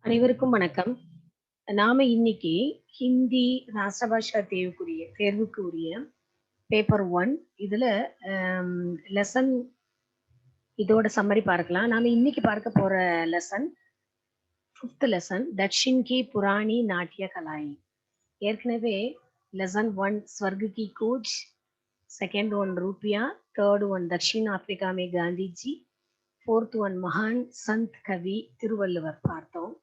அனைவருக்கும் வணக்கம். நாம இன்னைக்கு ஹிந்தி ராஷ்டிரபாஷா தேர்வுக்கு உரிய பேப்பர் 1 இதுல லெசன் இதோட சம்மரி பார்க்கலாம். நாம இன்னைக்கு பார்க்க போற லெசன் 5th லெசன் தக்ஷின் கி புராணி நாட்டிய கலாய். ஏற்கனவே லெசன் 1 ஸ்வர்க் கி கோச், செகண்ட் ஒன் ரூபியா, தேர்ட் ஒன் தக்ஷின் ஆப்பிரிக்கா மே காந்திஜி, ஃபோர்த் ஒன் மகான் சந்த் கவி திருவள்ளுவர் பார்த்தோம்.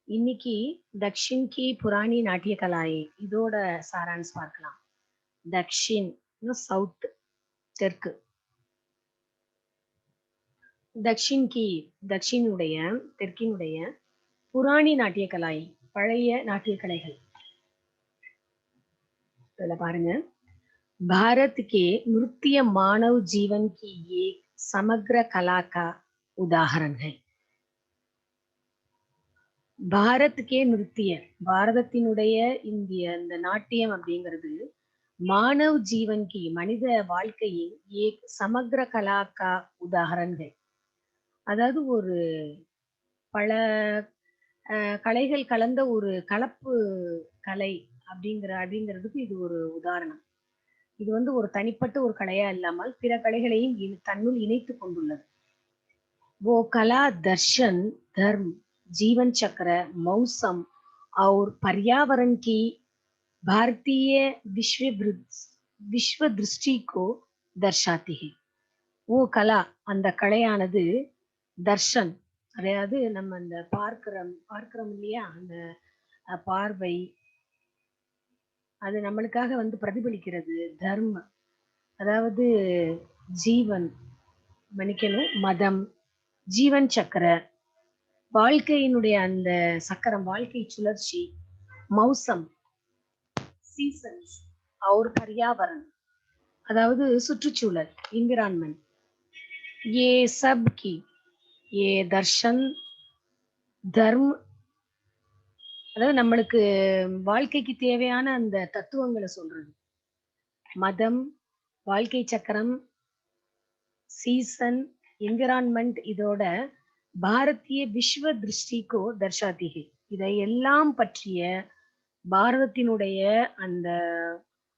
இன்னைக்கு தக்ஷின் கி புராணி நாட்டிய கலாய் இதோட சாரான்ஸ் பார்க்கலாம். தக்ஷின் சவுத், தெற்கு. தெற்கினுடைய புராணி நாட்டிய கலாய் பழைய நாட்டிய கலைகள். இதுல பாருங்க, भारत के नृत्य मानव जीवन की एक समग्र कला का उदाहरण है. பாரத்கே நிருத்திய, பாரதத்தினுடைய இந்த நாட்டியம் அப்படிங்கிறது மானவ் ஜீவன் கி, மனித வாழ்க்கையின் ஏக் சமக்ர கலாக்கா உதாகரன்கள், அதாவது ஒரு பல கலைகள் கலந்த ஒரு கலப்பு கலை அப்படிங்கிறதுக்கு இது ஒரு உதாரணம். இது ஒரு தனிப்பட்ட ஒரு கலையா இல்லாமல் பிற கலைகளையும் தன்னுள் இணைத்து கொண்டுள்ளது. वो कला दर्शन, धर्म, जीवन चक्र, मौसम और पर्यावरण की भारतीय विश्व दृष्टि को दर्शाती है. वो कला, அந்த கலையானது தர்ஷன், அதாவது நம்ம அந்த பார்க்கிறோம் இல்லையா, அந்த பார்வை, அது நம்மளுக்காக பிரதிபலிக்கிறது. தர்ம, அதாவது ஜீவன், மன்னிக்கணும், மதம், ஜீவன் சக்கர, வாழ்க்கையினுடைய அந்த சக்கரம், வாழ்க்கை சுழற்சி, மௌசம், சீசன்ஸ், और पर्यावरण, அதாவது சுற்றுச்சூழல், என்விரான்மெண்ட். ये सब की, ये दर्शन धर्म, அதாவது நம்மளுக்கு வாழ்க்கைக்கு தேவையான அந்த தத்துவங்களை சொல்றது. மதம், வாழ்க்கை சக்கரம், சீசன், என்விரான்மெண்ட், இதோட பாரதிய விஸ்வ திருஷ்டிக்கோ தர்ஷாதிகை, இதையெல்லாம் பற்றிய பாரதத்தினுடைய அந்த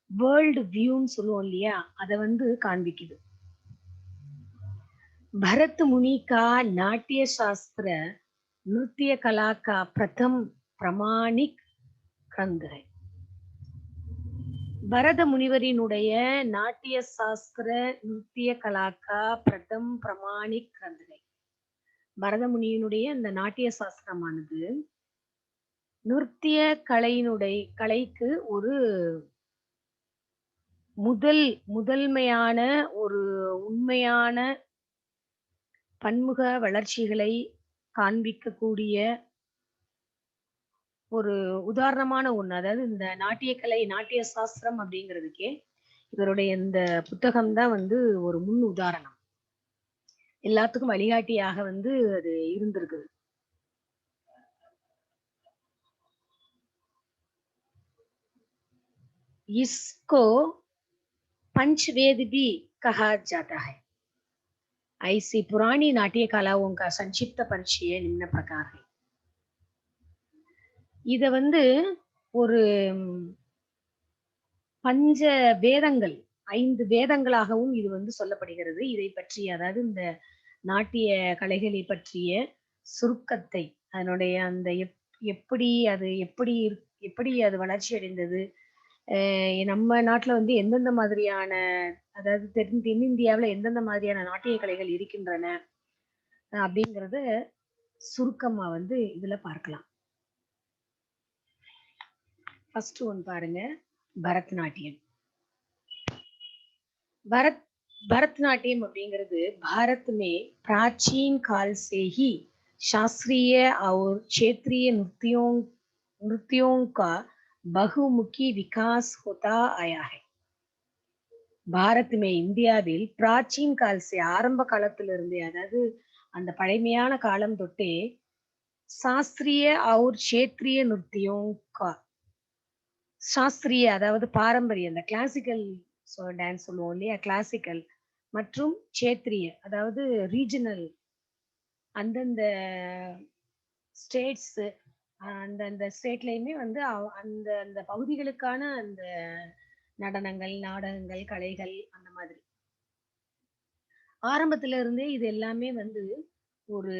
வேர்ல்டு வியூன்னு சொல்லுவோம் இல்லையா, அதை காண்பிக்குது. भरत मुनि का नाट्य शास्त्र नृत्य कला का प्रथम प्रमाणिक ग्रंथ है. பரத முனிவரினுடைய நாட்டிய சாஸ்திர நிருத்திய கலாக்கா பிரதம் பிரமாணிக் கிரந்தகை. பரத முனியினுடைய இந்த நாட்டிய சாஸ்திரமானது நிருத்திய கலைக்கு ஒரு முதன்மையான ஒரு உண்மையான பன்முக வளர்ச்சிகளை காண்பிக்கக்கூடிய ஒரு உதாரணமான ஒண்ணு. அதாவது இந்த நாட்டிய சாஸ்திரம் அப்படிங்கிறதுக்கே இவருடைய இந்த புத்தகம் தான் ஒரு முன் உதாரணம், எல்லாத்துக்கும் வழிகாட்டியாக அது இருந்திருக்குது. इसको पंचवेद भी कहा जाता है. ऐसी पुरानी नाट्य कलाओं का संक्षिप्त परिचय निम्न प्रकार है. இத ஒரு பஞ்ச வேதங்கள், 5 வேதங்களாகவும் இது சொல்லப்படுகிறது. இதை பற்றி, அதாவது இந்த நாட்டிய கலைகளை பற்றிய சுருக்கத்தை, அதனுடைய அந்த எப்படி அது வளர்ச்சி அடைந்தது, நம்ம நாட்டுல எந்தெந்த மாதிரியான, அதாவது தென்னிந்தியாவில் எந்தெந்த மாதிரியான நாட்டிய கலைகள் இருக்கின்றன அப்படிங்கறத சுருக்கமா இதுல பார்க்கலாம். ஃபர்ஸ்ட் ஒன் பாருங்க, பரதநாட்டியம். भरतनाट्यम அப்படிங்கிறது भारत में प्राचीन काल से ही शास्त्रीय और क्षेत्रीय नृत्यों का बहुमुखी विकास होता आया है. भारत में, இந்தியாவில் प्राचीन काल से, ஆரம்ப காலத்திலிருந்தே, அதாவது அந்த பழைமையான காலம் தொட்டே शास्त्रीय और क्षेत्रीय नृत्यों का, சாஸ்திரிய அதாவது பாரம்பரிய, அந்த கிளாசிக்கல் டான்ஸ் சொல்லுவோம் இல்லையா, கிளாசிக்கல், மற்றும் க்ஷேத்ரிய அதாவது ரீஜனல், அந்தந்த ஸ்டேட்ஸ் அந்த அந்த ஸ்டேட்லயுமே வந்து அந்த அந்த பகுதிகளுக்கான அந்த நடனங்கள், நாடகங்கள், கலைகள் அந்த மாதிரி. ஆரம்பத்துல இருந்தே இது எல்லாமே வந்து ஒரு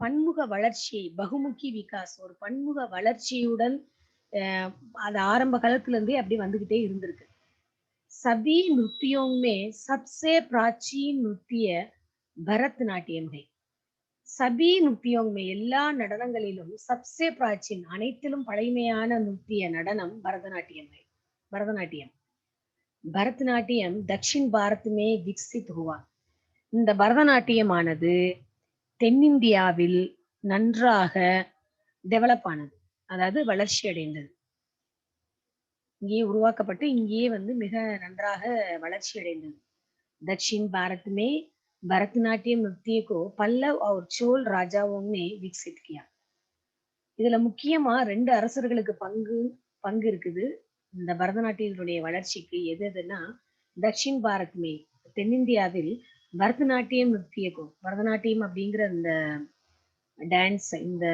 பன்முக வளர்ச்சி, பகுமுகி விகாஸ், ஒரு பன்முக வளர்ச்சியுடன் அ அது ஆரம்ப காலத்துல இருந்தே அப்படி வந்துகிட்டே இருந்திருக்கு. सभी नृत्यों में सबसे प्राचीन नृत्य भरतनाट्यम है. சபி நுத்தியோங் எல்லா நடனங்களிலும் சப்சே பிராச்சீன் அனைத்திலும் பழமையான நுத்திய நடனம் பரதநாட்டியம். பரதநாட்டியம் பரதநாட்டியம் தக்ஷின் பாரத் விக்சித் ஹுவா. இந்த பரதநாட்டியமானது தென்னிந்தியாவில் நன்றாக டெவலப் ஆனது, அதாவது வளர்ச்சி அடைந்தது. இங்கேயே உருவாக்கப்பட்டு இங்கேயே வந்து மிக நன்றாக வளர்ச்சி அடைந்தது. दक्षिण भारत में भरतनाट्यम नृत्य को पल्लव और चोल राजाओं ने विकसित किया. இதுல முக்கியமா 2 அரசர்களுக்கு பங்கு இருக்குது இந்த பரதநாட்டியத்தினுடைய வளர்ச்சிக்கு. எதுன்னா தக்ஷின் பாரத்மே, தென்னிந்தியாவில் பரதநாட்டியம் நృత్యకు, பரதநாட்டியம் அப்படிங்கிற இந்த டான்ஸ், இந்த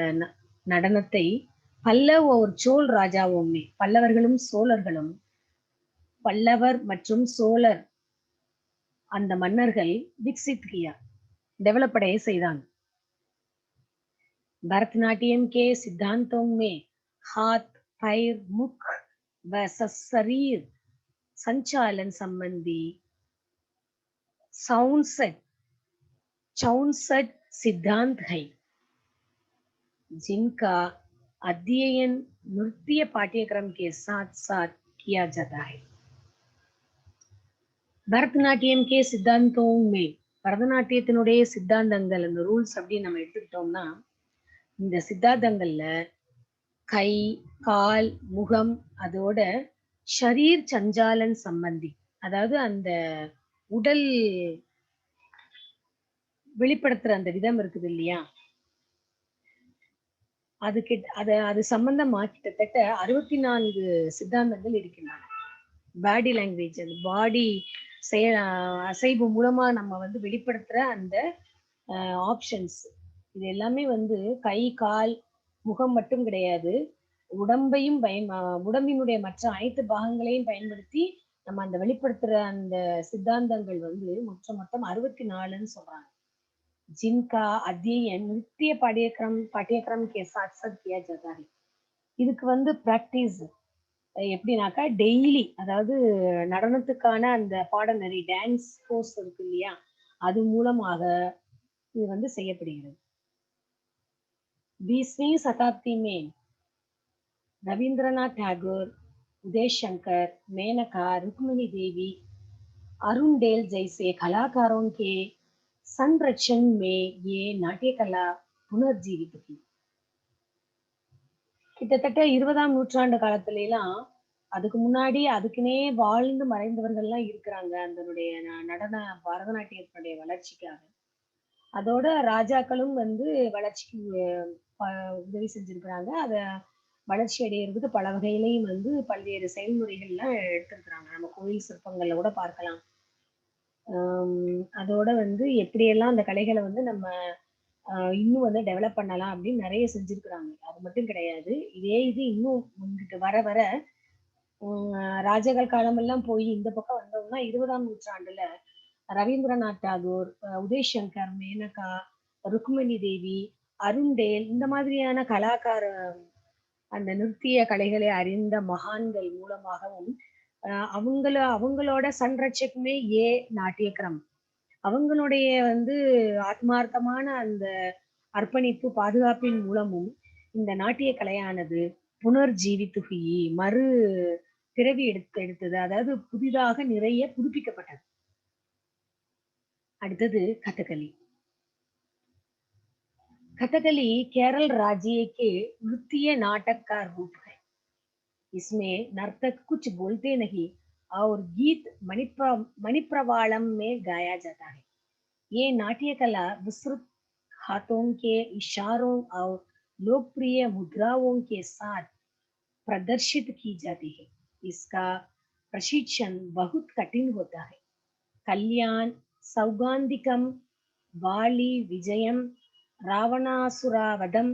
நடனத்தை பல்லவ் ஒரு சோல் ராஜாவுமே, பல்லவர்களும் சோழர்களும், பல்லவர் மற்றும் சோழர் அந்த மன்னர்கள் விக்சித் கியா, डेवलप अड़े செய்தாங்க. भरतनाट्यम के सिद्धांतों में हाथ, पैर, मुख व शरीर संचालन संबंधी 64 सिद्धांत है, जिनका अध्ययन नृत्य पाठ्यक्रम के साथ साथ किया जाता है. பரதநாட்டியம் கே சித்தாந்தோமே, பரதநாட்டியத்தினுடைய சித்தாந்தங்கள், அந்த ரூல்ஸ் அப்படின்னு நம்ம எடுத்துக்கிட்டோம்னா, இந்த சித்தாந்தங்கள்ல கை, கால், முகம், அதோட ஷரீர் சஞ்சாலன் சம்பந்தி, அதாவது அந்த உடல் வெளிப்படுத்துற அந்த விதம் இருக்குது இல்லையா, அது சம்பந்தமா கிட்டத்தட்ட 64 சித்தாந்தங்கள் இருக்கின்றன. பாடி லாங்குவேஜ், அந்த பாடி அசைவு மூலமா நம்ம வந்து வெளிப்படுத்துற அந்த ஆப்ஷன்ஸ், இது எல்லாமே வந்து கை, கால், முகம் மட்டும் கிடையாது, உடம்பினுடைய மற்ற அனைத்து பாகங்களையும் பயன்படுத்தி நம்ம அந்த வெளிப்படுத்துற அந்த சித்தாந்தங்கள் வந்து மொத்தம் 64ன்னு சொல்றாங்க. जिनका अध्ययन नृत्य पाठ्यक्रम के साथ साथ किया जाता है. இதுக்கு வந்து பிராக்டிஸ் எப்படின்னாக்கா டெய்லி, அதாவது நடனத்துக்கான அந்த பாடநெறி, டான்ஸ் கோர்ஸ் இருக்கு இல்லையா, அது மூலமாக இது வந்து செய்யப்படுகிறது. 20वीं शताब्दी में रविंद्रनाथ टैगोर, उदय शंकर, मेनका, रुक्मिणी देवी, अरुण डेल जैसे कलाकारों के संरक्षण में ये नाट्य कला पुनर्जीवित की. கிட்டத்தட்ட 20ஆம் நூற்றாண்டு காலத்துல எல்லாம், அதுக்கு முன்னாடி அதுக்குன்னே வாழ்ந்து மறைந்தவர்கள்லாம் இருக்கிறாங்க அதனுடைய நடன பரதநாட்டியத்தினுடைய வளர்ச்சிக்காக. அதோட ராஜாக்களும் வந்து வளர்ச்சிக்கு உதவி செஞ்சிருக்கிறாங்க. அத வளர்ச்சி அடையிறதுக்கு பல வகையிலையும் வந்து பல்வேறு செயல்முறைகள்லாம் எடுத்திருக்கிறாங்க. நம்ம கோயில் சிற்பங்கள்ல கூட பார்க்கலாம். அதோட வந்து எப்படியெல்லாம் அந்த கலைகளை வந்து நம்ம இன்னும் வந்து டெவலப் பண்ணலாம் அப்படின்னு நிறைய செஞ்சிருக்கிறாங்க. அது மட்டும் கிடையாது, இது இன்னும் முன்கிட்டு வர வர ராஜாக்கள் காலமெல்லாம் போய் இந்த பக்கம் வந்தோம்னா 20ஆம் நூற்றாண்டுல ரவீந்திரநாத் டாகூர், உதய் சங்கர், மேனகா, ருக்மிணி தேவி, அருண்டேல், இந்த மாதிரியான கலாக்கார அந்த நிறுத்திய கலைகளை அறிந்த மகான்கள் மூலமாகவும் அவங்களோட சன்ரட்சக்குமே நாட்டியக்கிரம், அவங்களுடைய வந்து ஆத்மார்த்தமான அந்த அர்ப்பணிப்பு பாதுகாப்பின் மூலமும் இந்த நாட்டிய கலையானது புனர்ஜீவித்துகி, மறு பிறவி எடுத்தது, அதாவது புதிதாக நிறைய புதுப்பிக்கப்பட்டது. அடுத்தது கதகளி. कथकली केरल राज्य के नृत्य नाटक का रूप है. इसमें नर्तक कुछ बोलते नहीं और गीत मणिप्रवालम में गाया जाता है. ये नाट्य कला विस्तृत हाथों के इशारों और लोकप्रिय मुद्राओं के साथ प्रदर्शित की जाती है. इसका प्रशिक्षण बहुत कठिन होता है. कल्याण, सौगंधिकम, वाली, विजयम रावणासुरावधम,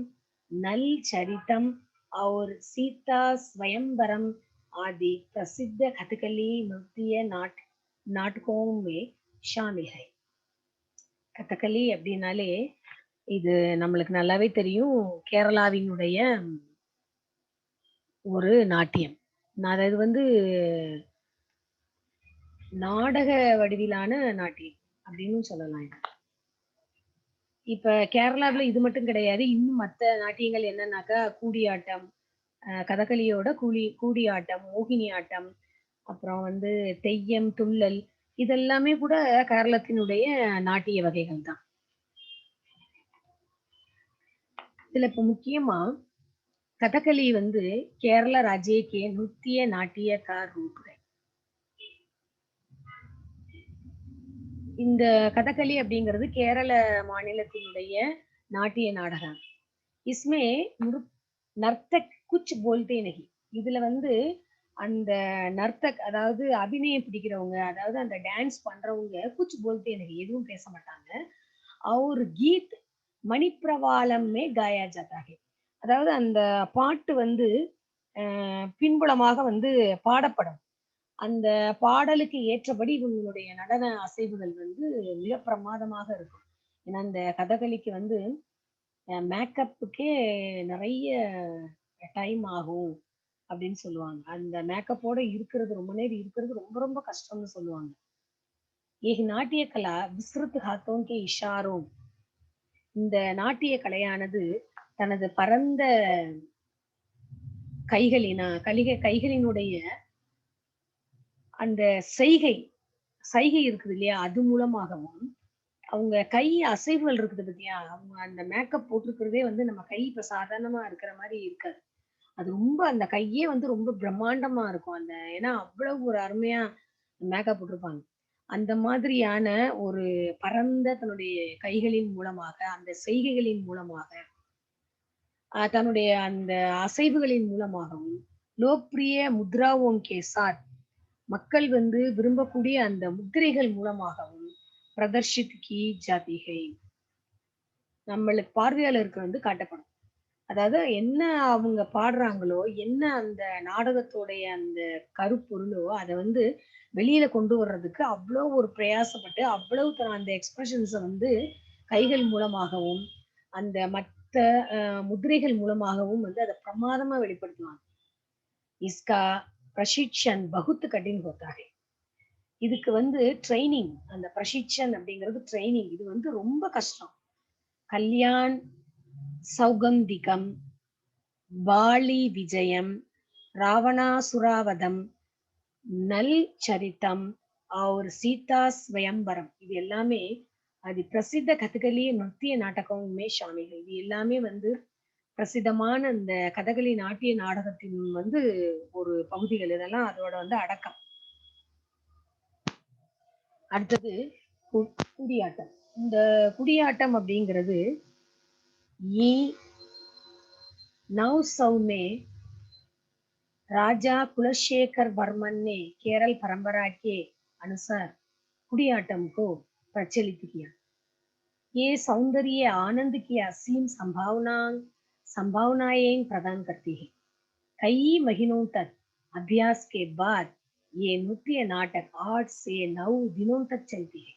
नल चरितम और सीता स्वयंवरम आदि प्रसिद्ध कथकली नृत्य नाटकों में शामिल है. கதகளி அப்படின்னாலே இது நம்மளுக்கு நல்லாவே தெரியும். கேரளாவினுடைய ஒரு நாட்டியம். அது வந்து நாடக வடிவிலான நாட்டியம் அப்படின்னு சொல்லலாம். இப்ப கேரளாவுல இது மட்டும் கிடையாது. இன்னும் மத்த நாட்டியங்கள் என்னன்னாக்கா கூடியாட்டம், கதகளியோட கூடியாட்டம், மோகினி ஆட்டம், அப்புறம் வந்து தெய்யம், துள்ளல் இதெல்லாமே கூட கேரளத்தினுடைய நாட்டிய வகைகள் தான். இதுல இப்ப முக்கியமா कथकली வந்து கேரள राज्य के नृत्य नाट्य का रूप है. இந்த கதகளி அப்படிங்கிறது கேரள மாநிலத்தினுடைய நாட்டிய நாடகம். इसमें नर्तक कुछ बोलते नहीं. இதுல வந்து அந்த நர்த்தக் அதாவது அபிநயம் பிடிக்கிறவங்க, அதாவது அந்த டான்ஸ் பண்றவங்க कुछ बोलते नहीं எதுவும் பேச மாட்டாங்க. और गीत மணிப்பிரவாளம் में गाया जाता है. அதாவது அந்த பாட்டு வந்து பின்புலமாக வந்து பாடப்படும். அந்த பாடலுக்கு ஏற்றபடி இவங்களுடைய நடன அசைவுகள் வந்து மிக பிரமாதமாக இருக்கும். ஏன்னா இந்த கதகளிக்கு வந்து மேக்கப்புக்கே நிறைய டைம் ஆகும் அப்படின்னு சொல்லுவாங்க. அந்த மேக்கப்போட இருக்கிறது ரொம்ப நேரம் இருக்கிறது ரொம்ப ரொம்ப கஷ்டம்னு சொல்லுவாங்க. ஏக நாட்டிய கலா விஸ்ருத் ஹாத்தோம் கே இஷாரோ. இந்த நாட்டிய கலையானது தனது பரந்த கைகளினுடைய அந்த செய்கை இருக்குது இல்லையா, அது மூலமாகவும் அவங்க கை அசைவுகள் இருக்குது பத்தியா, அவங்க அந்த மேக்கப் போட்டிருக்கிறதே வந்து நம்ம கை இப்ப சாதாரணமா இருக்கிற மாதிரி இருக்காது. அது ரொம்ப அந்த கையே வந்து ரொம்ப பிரம்மாண்டமா இருக்கும். அந்த ஏன்னா அவ்வளவு ஒரு அருமையா மேக்கப் போட்டிருப்பாங்க. அந்த மாதிரியான ஒரு பரந்த தன்னுடைய கைகளின் மூலமாக, அந்த செய்கைகளின் மூலமாக, தன்னுடைய அந்த அசைவுகளின் மூலமாகவும், லோக்பிரிய முத்ராவோம் கே சாத், மக்கள் வந்து விரும்பக்கூடிய அந்த முத்திரைகள் மூலமாகவும் பிரதர்ஷித் கி ஜாதி ஹை, நம்மளுக்கு பார்வையாளருக்கு வந்து காட்டப்படும். அதாவது என்ன அவங்க பாடுறாங்களோ, என்ன அந்த நாடகத்தோடைய அந்த கருப்பொருளோ, அத வந்து வெளியில கொண்டு வர்றதுக்கு அவ்வளோ ஒரு பிரயாசப்பட்டு, அவ்வளவு அந்த எக்ஸ்பிரஷன்ஸ வந்து கைகள் மூலமாகவும், அந்த மத்த முத்திரைகள் மூலமாகவும் வந்து அத பிரமாதமா வெளிப்படுத்துவாங்க. இஸ்கா பிரஷிக்ஷன் பகுத் கடின் ஹோத்தா ஹை. இதுக்கு வந்து ட்ரெய்னிங், அந்த பிரஷிக்ஷன் அப்படிங்கிறது ட்ரெய்னிங். இது வந்து ரொம்ப கஷ்டம். கல்யாண் சௌகந்திகம், பாலி விஜயம், ராவணாசுராவதம், நல் சரித்தம், और सीता स्वयंवरम இது எல்லாமே அது பிரசித்த கதகளி நృత్య நாடகமே ஷாமில். இது எல்லாமே வந்து பிரசித்தமான இந்த கதகளி நாட்டிய நாடகத்தின் வந்து ஒரு பகுதிகள். இதெல்லாம் அதோட வந்து அடக்கம். அடுத்தது குடியாட்டம். இந்த குடியாட்டம் அப்படிங்கிறது 900 में राजा कुलशेखर वर्मन ने केरल परंपरा के अनुसार कुडियाट्टम को प्रचलित किया. ये सौंदर्य आनंद की असीम संभावनाएं प्रदान करती है. कई महीनों तक अभ्यास के बाद ये नृत्य नाटक 8 से 9 दिनों तक चलती है.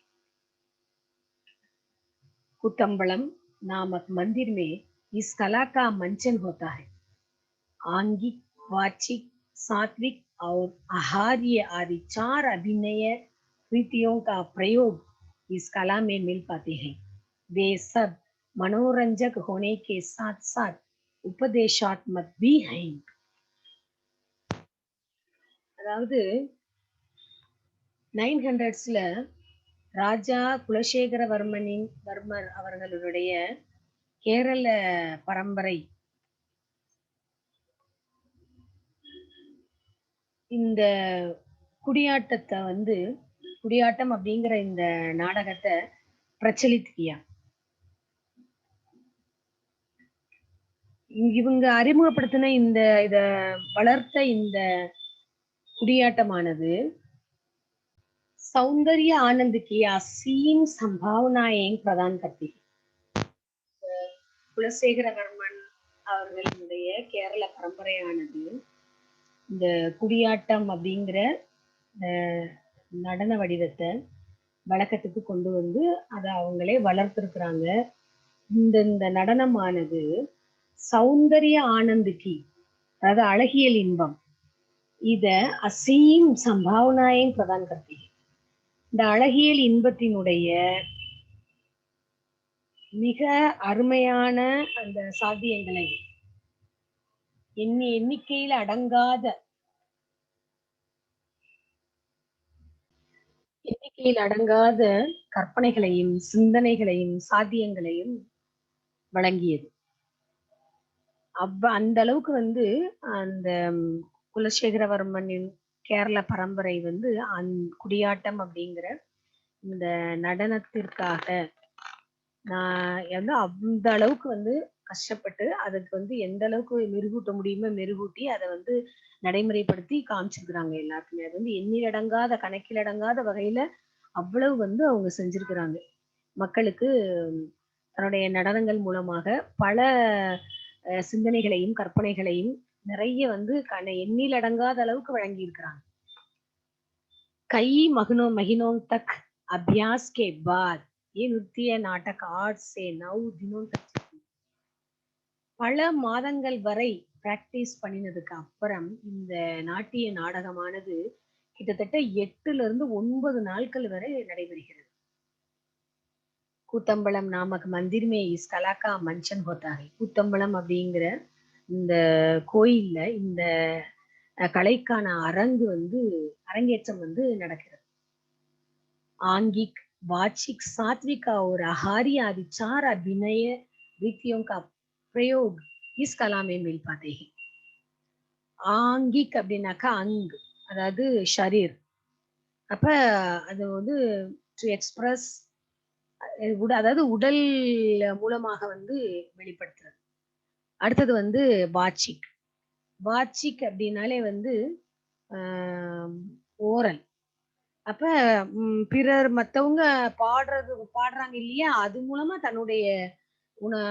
कुतंबलम नामक मंदिर में इस कला का मंचन होता है. आंगिक, वाचिक, सात्विक और आहार्य आदि 4 अभिनय रीतियों का प्रयोग इस कला में मिल पाते हैं. वे सब मनोरंजक होने के साथ साथ उपदेशात्मक भी हैं. அதாவது 900ஸ்ல ராஜா வர்மர் அவர்களுடைய கேரள பரம்பரை இந்த குடியாட்டம் அப்படிங்கிற இந்த நாடகத்தை பிரச்சலித் கியா. இவங்க அறிமுகப்படுத்தின இத வளர்த்த இந்த குடியாட்டமானது सौंदर्य आनंद की असीम संभावनाएं प्रदान करती है. குலசேகரவர்மன் அவர்களுடைய கேரள பரம்பரையானது இந்த குடியாட்டம் அப்படிங்கிற நடன வடிவத்தை வழக்கத்துக்கு கொண்டு வந்து அதை அவங்களே வளர்த்திருக்கிறாங்க. இந்த நடனமானது சௌந்தரிய ஆனந்துக்கு, அதாவது அழகியல் இன்பம், இத அசீம் சம்பாவனாயும் பிரதான் கர்த்தி. இந்த அழகியல் இன்பத்தினுடைய மிக அருமையான அந்த சாத்தியங்களை எண்ணிக்கையில் அடங்காத கற்பனைகளையும் சிந்தனைகளையும் சாத்தியங்களையும் வழங்கியது. அந்த அளவுக்கு வந்து அந்த குலசேகரவர்மனின் கேரள பரம்பரை வந்து குடியாட்டம் அப்படிங்கிற இந்த நடனத்திற்காக நான் வந்து அந்த அளவுக்கு வந்து கஷ்டப்பட்டு அதுக்கு வந்து எந்த அளவுக்கு மெருகூட்ட முடியுமோ மெருகூட்டி அதை வந்து நடைமுறைப்படுத்தி காமிச்சிருக்கிறாங்க எல்லாருக்குமே. அது வந்து எண்ணிலடங்காத கணக்கிலடங்காத வகையில அவ்வளவு வந்து அவங்க செஞ்சிருக்கிறாங்க. மக்களுக்கு தன்னுடைய நடனங்கள் மூலமாக பல சிந்தனைகளையும் கற்பனைகளையும் நிறைய வந்து எண்ணிலடங்காத அளவுக்கு வழங்கி இருக்கிறாங்க. கை மகினோங் தக் அபியாஸ் கே பாத் ये नृत्य नाटक 8 से 9 दिनों तक பல மாதங்கள் வரை பிராக்டிஸ் பண்ணினதுக்கு அப்புறம் இந்த நாட்டிய நாடகமானது கிட்டத்தட்ட 8 to 9 நாட்கள் வரை நடைபெறுகிறது. கூத்தம்பலம் நாமக் மந்திர் மே இஸ் கலா கா மஞ்சன் ஹோதா ஹை. கூத்தம்பலம் அப்படிங்கிற இந்த கோயில்ல இந்த கலைக்கான அரங்கேற்றம் வந்து நடக்கிறது. ஆங்கிக், वाचिक, सात्विक और आहारी आदि 4 अभिनय रीतियों का प्रयोग इस कला में मिल पाते हैं. ஆங்கிக் அப்படின்னாக்கா அதாவது ஷரீர். அப்ப அது வந்து டு எக்ஸ்பிரஸ், அதாவது உடல் மூலமாக வந்து வெளிப்படுத்துறது. அடுத்தது வந்து வாச்சிக். வாச்சிக் அப்படின்னாலே வந்து ஓரல். அப்ப பிறர் மத்தவங்க பாடுறாங்க இல்லையா, அது மூலமா தன்னுடைய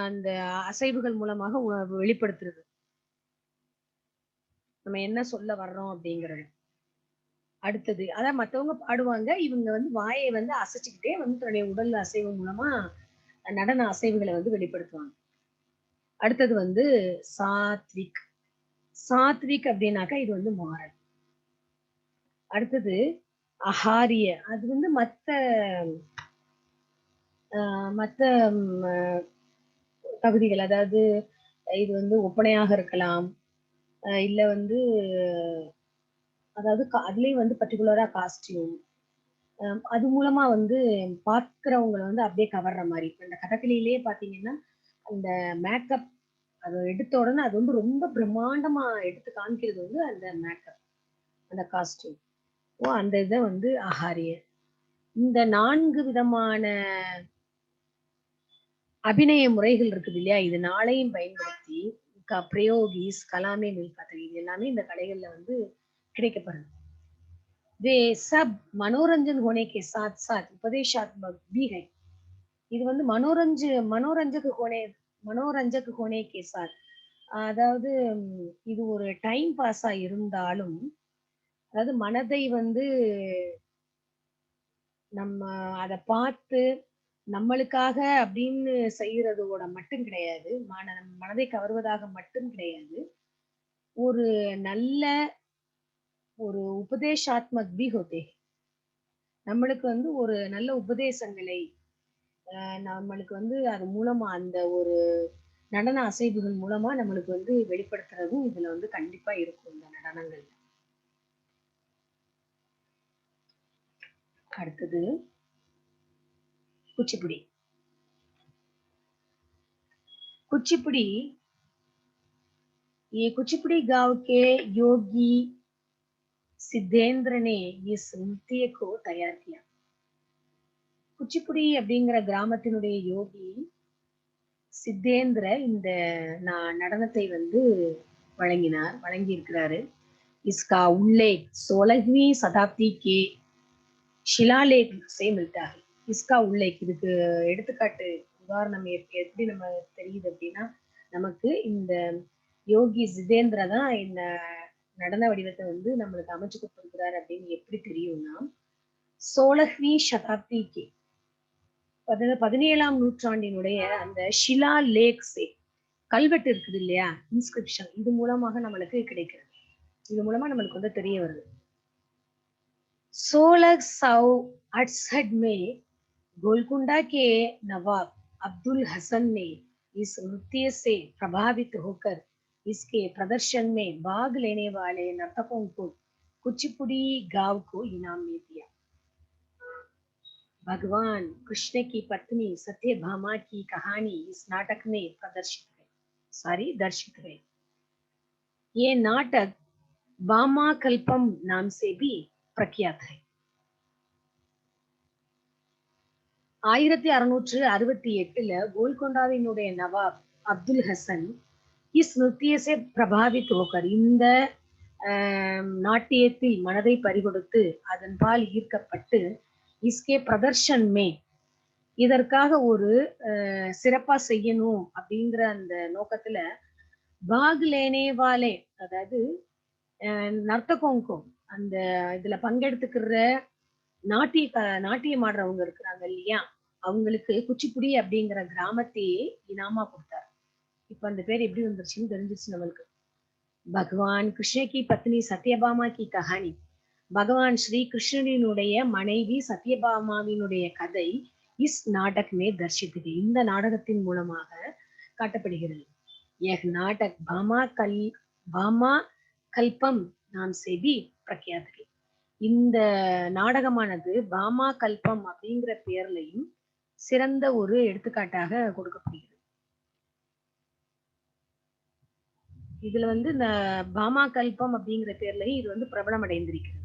அந்த அசைவுகள் மூலமாக வெளிப்படுத்துறது. நம்ம என்ன சொல்ல வர்றோம் அப்படிங்கறது. அடுத்தது அதான் மத்தவங்க பாடுவாங்க, இவங்க வந்து வாயை வந்து அசைச்சுக்கிட்டே வந்து தன்னுடைய உடல் அசைவு மூலமா நடன அசைவுகளை வந்து வெளிப்படுத்துவாங்க. அடுத்தது வந்து சாத்விக். சாத்விக் அப்படின்னாக்கா இது வந்து மாறல். அடுத்தது அஹாரிய, அது வந்து மத்த தகுதிகள், அதாவது இது வந்து ஒப்பனையாக இருக்கலாம், இல்ல வந்து அதாவது அதுலயும் வந்து பர்டிகுலரா காஸ்டியூம், அது மூலமா வந்து பார்க்கிறவங்களை வந்து அப்படியே கவர்ற மாதிரி. இந்த கதகளியிலேயே பாத்தீங்கன்னா அந்த மேக்கப் அதை எடுத்த உடனே அது வந்து ரொம்ப பிரம்மாண்டமா எடுத்து காமிக்கிறது வந்து அந்த மேக்கப், அந்த காஸ்டியூம். அந்த இதை வந்து அஹாரிய. இந்த 4 விதமான அபிநய முறைகள் இருக்குது இல்லையா, இது நாளையும் பயன்படுத்தி பிரயோகிஸ் கலாமே மில்பாத்தல், இது எல்லாமே இந்த கலைகள்ல வந்து கிடைக்கப்படுது. वे सब मनोरंजन होने के साथ साथ उपदेशात्मक भी है. இது வந்து மனோரஞ்சக ஹோனே கே சாத், அதாவது இது ஒரு டைம் பாஸா இருந்தாலும், அதாவது மனதை வந்து நம்ம அதை பார்த்து நம்மளுக்காக அப்படின்னு செய்யறதோட மட்டும் கிடையாது, மனதை கவர்வதாக மட்டும் கிடையாது, ஒரு நல்ல ஒரு உபதேசாத்மக் பி ஹோதே. நம்மளுக்கு வந்து ஒரு நல்ல உபதேசங்களை நம்மளுக்கு வந்து அது மூலமா அந்த ஒரு நடன அசைவுகள் மூலமா நம்மளுக்கு வந்து வெளிப்படுத்துறதும் இதுல வந்து கண்டிப்பா இருக்கும் இந்த நடனங்கள். அடுத்தது குச்சிப்புடி. कुचिपुड़ी, ये कुचिपुड़ी गांव के योगी सिद्धेंद्र ने इस नृत्य को तैयार किया. குச்சிப்புடி அப்படிங்கிற கிராமத்தினுடைய யோகி சித்தேந்திர இந்த நடனத்தை வந்து வழங்கி இருக்கிறாரு. इसका उल्लेख 16वीं शताब्दी के शिलालेख से मिलता है. इसका उल्लेख, இதுக்கு எடுத்துக்காட்டு உதாரணம் எப்படி நம்ம தெரியுது அப்படின்னா, நமக்கு இந்த யோகி ஜிதேந்திரா தான் இந்த நடன வடிவத்தை வந்து நம்மளுக்கு அமைச்சு கொடுத்திருக்கிறாரு அப்படின்னு எப்படி தெரியும்னா, 16वीं शताब्दी 17ஆம் நூற்றாண்டினுடைய அந்த ஷிலா லேக்ஸே கல்வெட்டு இருக்குது இல்லையா, இன்ஸ்கிரிப்ஷன், இது மூலமாக நம்மளுக்கு கிடைக்கிறது. இது மூலமா நம்மளுக்கு வந்து தெரிய வருது. 1668 में गोलकुंडा के नवाब अब्दुल हसन ने इस नृत्य से प्रभावित होकर इसके प्रदर्शन में भाग लेने वाले नर्तकों को कुचिपुड़ी गांव को इनाम में दिया। भगवान कृष्ण की पत्नी सत्यभामा की कहानी इस नाटक में दर्शित है। ये नाटक भामा कल्पम नाम से भी प्रख्यात है। 1668 கோல்கொண்டாவினுடைய நவாப் அப்துல் ஹசன் இஸ் நிருத்தியசே பிரபாவித் ஹோக்கர், இந்த நாட்டியத்தில் மனதை பறிகொடுத்து அதன்பால் ஈர்க்கப்பட்டு, இஸ்கே பிரதர்ஷன் மே, இதற்காக ஒரு சிறப்பா செய்யணும் அப்படிங்கிற அந்த நோக்கத்துல பாக் லேனே வாலே, அதாவது நர்த்தகோங்கும், அந்த இதுல பங்கெடுத்துக்கிற நாட்டியம் ஆடுறவங்க இருக்கிறாங்க இல்லையா, அவங்களுக்கு குச்சிப்புடி அப்படிங்கிற கிராமத்தையே இனாமா கொடுத்தாரு. இப்ப அந்த பேர் எப்படி வந்துருச்சுன்னு தெரிஞ்சிருச்சு நம்மளுக்கு. பகவான் கிருஷ்ண கி பத்னி சத்யபாமா கி கஹானி, பகவான் ஸ்ரீ கிருஷ்ணனினுடைய மனைவி சத்யபாமாவினுடைய கதை இஸ் நாடக் மே தர்ஷித்தது, இந்த நாடகத்தின் மூலமாக காட்டப்படுகிறது. यह नाटक भामा கல்பம் நாம் செபி பிரக்யாத் है, இந்த நாடகமானது பாமா கல்பம் அப்படிங்கிற பெயர்லையும் சிறந்த ஒரு எடுத்துக்காட்டாக கொடுக்கப்படுகிறது. இதுல வந்து இந்த பாமா கல்பம் அப்படிங்கிற பேர்லையும் இது வந்து பிரபலம் அடைந்திருக்கிறது.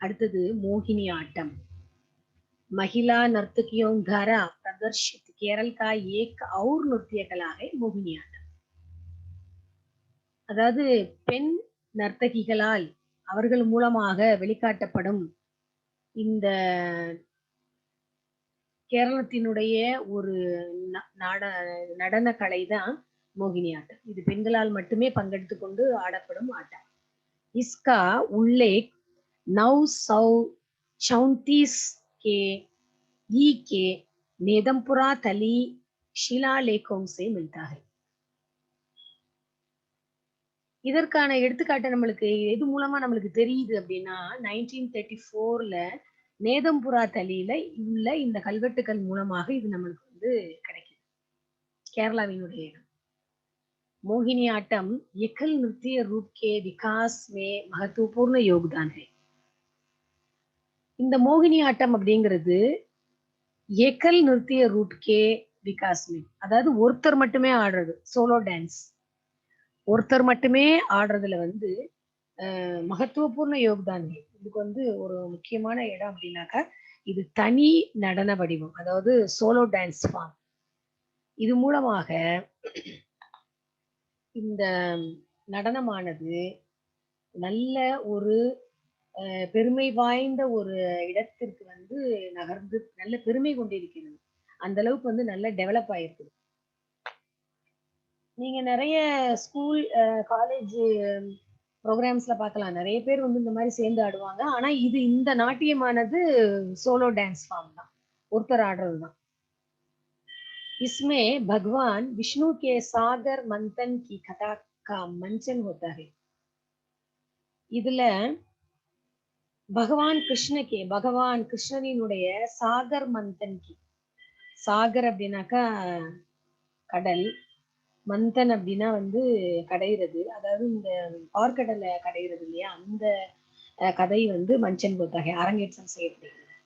அடுத்தது மோகினி ஆட்டம். महिला नर्तकियों द्वारा प्रदर्शित केरल का एक और नृत्य कला है मोहिनी आट्டம். அதாவது பெண் நர்த்தகிகளால் அவர்கள் மூலமாக வெளிக்காட்டப்படும் இந்த கேரளத்தினுடைய ஒரு நடன கலை தான் மோகினி ஆட்டம். இது பெண்களால் மட்டுமே பங்கெடுத்து கொண்டு ஆடப்படும் ஆட்டம். இஸ்கா उल्लेख 934 के नेदमपुरा तली शिलालेखों से मिलता है. இதற்கான எடுத்துக்காட்டு நம்மளுக்கு எது மூலமா நம்மளுக்கு தெரியுது அப்படின்னா, 1934ல நேதம்புரா தலியில உள்ள இந்த கல்வெட்டுக்கள் மூலமாக இது நம்மளுக்கு வந்து கிடைக்குது. கேரளாவினுடைய இடம். मोहिनी आट्टम एकल नृत्य रूप के विकास में महत्वपूर्ण योगदान है. இந்த மோகினி ஆட்டம் அப்படிங்கிறது ஏக்கல் நிறுத்திய ரூட் கே விகாஸ் மே, அதாவது ஒருத்தர் மட்டுமே ஆடுறது, சோலோ டான்ஸ், ஒருத்தர் மட்டுமே ஆடுறதுல வந்து மகத்துவபூர்ண யோகதான். இதுக்கு வந்து ஒரு முக்கியமான இடம் அப்படின்னாக்கா, இது தனி நடன வடிவம், அதாவது சோலோ டான்ஸ் ஃபார்ம். இது மூலமாக இந்த நடனமானது நல்ல ஒரு பெருமை வாய்ந்த ஒரு இடத்திற்கு வந்து நகர்ந்து நல்ல பெருமை கொண்டிருக்கிறது. அந்த அளவுக்கு வந்து நல்ல டெவலப் ஆயிருக்குது. நீங்க நிறைய ஸ்கூல் காலேஜ் ப்ரோக்ராம்ஸ்ல பார்க்கலாம், நிறைய பேர் வந்து இந்த மாதிரி சேர்ந்து ஆடுவாங்க. ஆனா இது இந்த நாட்டியமானது சோலோ டான்ஸ் ஃபார்ம் தான், ஒருத்தர் ஆடுறது தான். इसमें भगवान विष्णु के सागर मंथन की कथा का मंचन होता है. இதுல பகவான் கிருஷ்ணனினுடைய சாகர் மந்தன் கி, சாகர் அப்படின்னாக்கா கடல், மந்தன் அப்படின்னா வந்து கடையிறது, அதாவது இந்த பார்க்கடலை கடையிறது இல்லையா, அந்த கதை வந்து மஞ்சன் போத்தாகை அரங்கேற்றம் செய்யப்படுகிறது.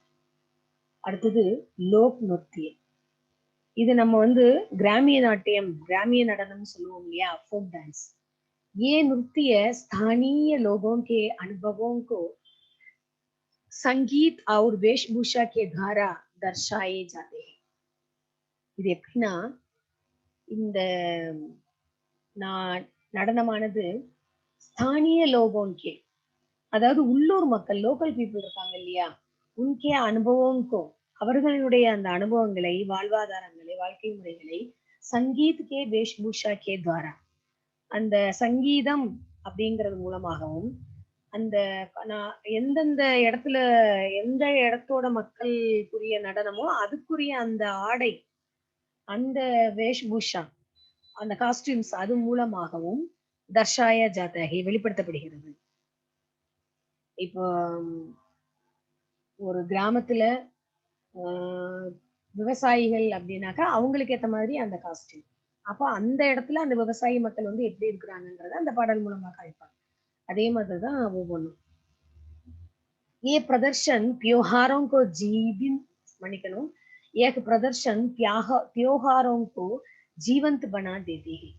அடுத்தது லோக் நிருத்தியம். இது நம்ம வந்து கிராமிய நாட்டியம், கிராமிய நடனம் சொல்லுவோம் இல்லையா, फोक डांस. ये नृत्य स्थानीय लोगों के अनुभवों को संगीत और वेशभूषा के द्वारा दर्शाए जाते हैं. இது எப்படின்னா, இந்த நடனமானது ஸ்தானிய லோகோன்கே, அதாவது உள்ளூர் மக்கள், லோக்கல் பீப்புள் இருக்காங்க இல்லையா, உன்கே அனுபவம்கோ, அவர்களுடைய அந்த அனுபவங்களை, வாழ்வாதாரங்களை, வாழ்க்கை முறைகளை சங்கீத் கே வேஷ்பூஷா கே துவாரா, அந்த சங்கீதம் அப்படிங்கிறது மூலமாகவும், அந்த நான் எந்தெந்த இடத்துல எந்த இடத்தோட மக்களுக்குரிய நடனமோ அதுக்குரிய அந்த ஆடை, அந்த வேஷ்பூஷா, அந்த காஸ்டியூம்ஸ் அது மூலமாகவும் தர்ஷாயா ஜாதா ஹை வெளிப்படுத்தப்படுகிறது. இப்போ ஒரு கிராமத்துல விவசாயிகள் அப்படின்னாக்கா அவங்களுக்கு ஏத்த மாதிரி அந்த காஸ்டியூம். அப்போ அந்த இடத்துல அந்த விவசாயி மக்கள் வந்து எப்படி இருக்கிறாங்கன்றத அந்த பாடல் மூலமா காமிப்பாங்க. அதே மாதிரிதான் ஒவ்வொன்றும். ये प्रदर्शन त्योहारों को जीवित मणिकணும் एक प्रदर्शन त्योहारों को जीवंत बना देती है.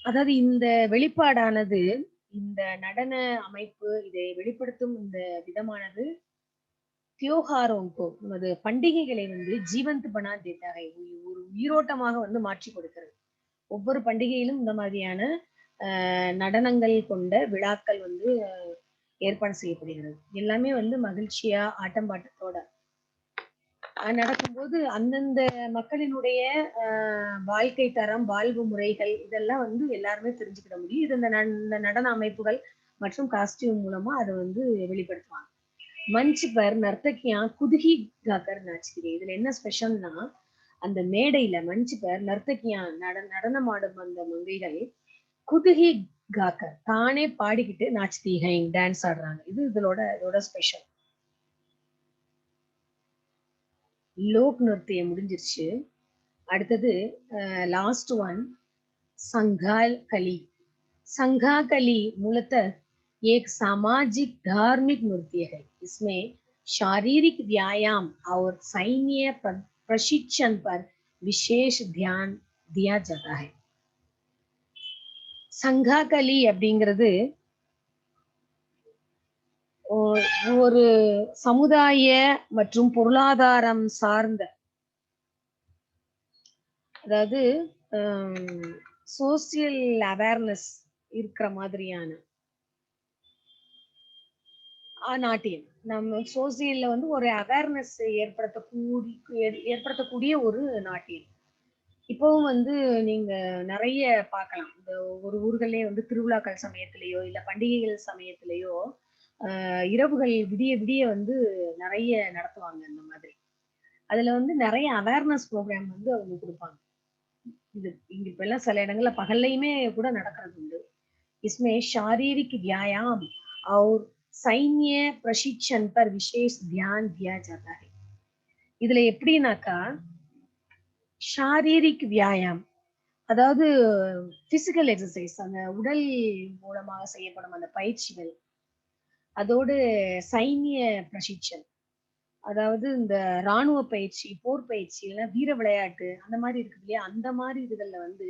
அதாவது இந்த வெளிப்பாடானது, இந்த நடன அமைப்பு இதை வெளிப்படுத்தும் இந்த விதமானது தியோஹாரோங்கோ நமது பண்டிகைகளை வந்து ஜீவந்த் பனா தேத்தாகை ஒரு உயிரோட்டமாக வந்து மாற்றி கொடுக்கிறது. ஒவ்வொரு பண்டிகையிலும் இந்த மாதிரியான நடனங்கள் கொண்ட விழாக்கள் வந்து ஏற்பாடு செய்யப்படுகிறது. எல்லாமே வந்து மகிழ்ச்சியா ஆட்டம் பாட்டத்தோட நடக்கும்போது அந்தந்த மக்களினுடைய வாழ்க்கை தரம், வாழ்வு முறைகள் இதெல்லாம் வந்து எல்லாருமே தெரிஞ்சுக்கிட முடியும். இது இந்த நடன அமைப்புகள் மற்றும் காஸ்டியூம் மூலமா அதை வந்து வெளிப்படுத்துவாங்க. मंच पर नर्तकियां खुद ही गाकर नाचती है. இதுல என்ன ஸ்பெஷல்னா, அந்த மேடையில மஞ்ச் பர் நர்த்தகியா நடனமாடும் அந்த மங்கைகள் குதுகி காக்கர் தானே பாடிக்கிட்டு நாச்தி ஹை டான்ஸ் ஆடுறாங்க. இது இதோட ஸ்பெஷல். லோக் நிருத்தியம் முடிஞ்சிருச்சு. அடுத்தது லாஸ்ட் ஒன் संघाल कली. संघा कली मूलतः एक सामाजिक धार्मिक नृत्य है. इसमें शारीरिक व्यायाम और सैन्य प्रशिक्षण पर विशेष ध्यान दिया जाता है. संघा कली அப்படிங்கிறது ஒரு சமுதாய மற்றும் பொருளாதாரம் சார்ந்த, அதாவது சோசியல் அவேர்னஸ் இருக்கிற மாதிரியான நாட்டியம். நம்ம சோசியல்ல வந்து ஒரு அவேர்னஸ் ஏற்படுத்தக்கூடிய ஒரு நாட்டியம். இப்பவும் வந்து நீங்க நிறைய பார்க்கலாம். இந்த ஒரு ஊர்களே வந்து திருவிழாக்கள் சமயத்திலேயோ இல்ல பண்டிகைகள் சமயத்திலேயோ இரவுகள் விடிய விடிய வந்து நிறைய நடத்துவாங்க இந்த மாதிரி. அதுல வந்து நிறைய அவேர்னஸ் ப்ரோக்ராம் வந்து அவங்க கொடுப்பாங்க. இது இங்க இப்ப எல்லாம் சில இடங்கள்ல பகல்லையுமே கூட நடக்கிறது உண்டு. इसमें शारीरिक व्यायाम और सैन्य प्रशिक्षण पर विशेष ध्यान दिया जाता है. இதுல எப்படின்னாக்கா ஷாரீரிக் வியாயாம், அதாவது பிசிக்கல் எக்ஸசைஸ், அந்த உடல் மூலமாக செய்யப்படும் அந்த பயிற்சிகள், அதோடு சைன்ய பிரசிக்ஷன், அதாவது இந்த ராணுவ பயிற்சி, போர் பயிற்சி, இல்லைன்னா வீர விளையாட்டு அந்த மாதிரி இருக்கு இல்லையா, அந்த மாதிரி இதுகள்ல வந்து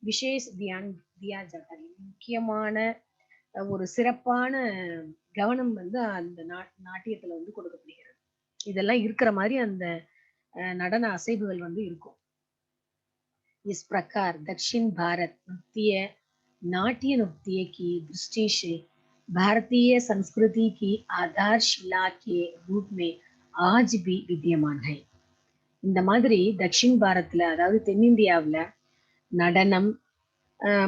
விசேஷ் தியான் தியா ஜாதா, முக்கியமான ஒரு சிறப்பான கவனம் வந்து அந்த நாட்டியத்துல வந்து கொடுக்கப்படுகிறது. இதெல்லாம் இருக்கிற மாதிரி அந்த நடன அசைவுகள் வந்து இருக்கும். इस प्रकार दक्षिण भारत नृत्य नाट्य नृत्य की दृष्टि से भारतीय संस्कृति की आधारशिला के रूप में आज भी विद्यमान है. இந்த மாதிரி தக்ஷின் பாரத்ல, அதாவது தென்னிந்தியாவுல நடனம்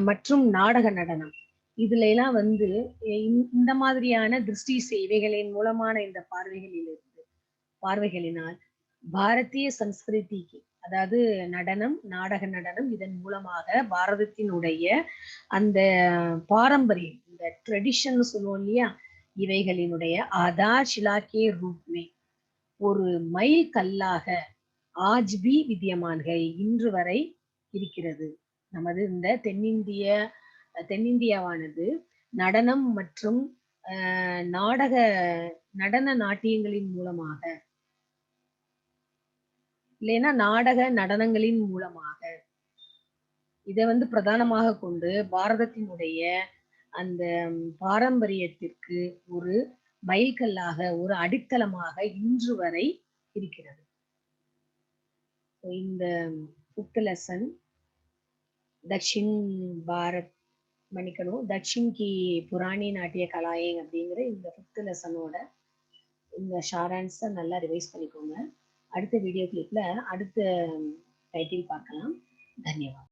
மற்றும் நாடக நடனம் இதுல எல்லாம் வந்து இந்த மாதிரியான திருஷ்டி சேவைகளின் மூலமான இந்த பார்வைகளினால் பாரதிய சம்ஸ்கிருதிக்கு, அதாவது நடனம், நாடக நடனம் இதன் மூலமாக பாரதத்தினுடைய அந்த பாரம்பரியம், இந்த ட்ரெடிஷன் சொல்லுவோம் இல்லையா, இவைகளினுடைய ஆதார் ஷிலாக்கே ரூப்மே ஒரு மைல் கல்லாக ஆஜ்பி வித்தியமான்கள் இன்று வரை இருக்கிறது. நமது இந்த தென்னிந்தியாவானது நடனம் மற்றும் நடன நாட்டியங்களின் மூலமாக, இல்லைன்னா நாடக நடனங்களின் மூலமாக இதை வந்து பிரதானமாக கொண்டு பாரதத்தினுடைய அந்த பாரம்பரியத்திற்கு ஒரு மைல்கல்லாக, ஒரு அடித்தளமாக இன்று வரை இருக்கிறது. இந்த 5th லெசன் தக்ஷின் பாரத் மன்னிக்கணும் தக்ஷின் கி புராணி நாட்டிய கலாயேங் அப்படிங்கிற இந்த 5th லெசனோட இந்த ஷார்ட் ஆன்சர் நல்லா ரிவைஸ் பண்ணிக்கோங்க. அடுத்த வீடியோ கிளிப்ல அடுத்த டைட்டில் பார்க்கலாம். தன்யவாத்.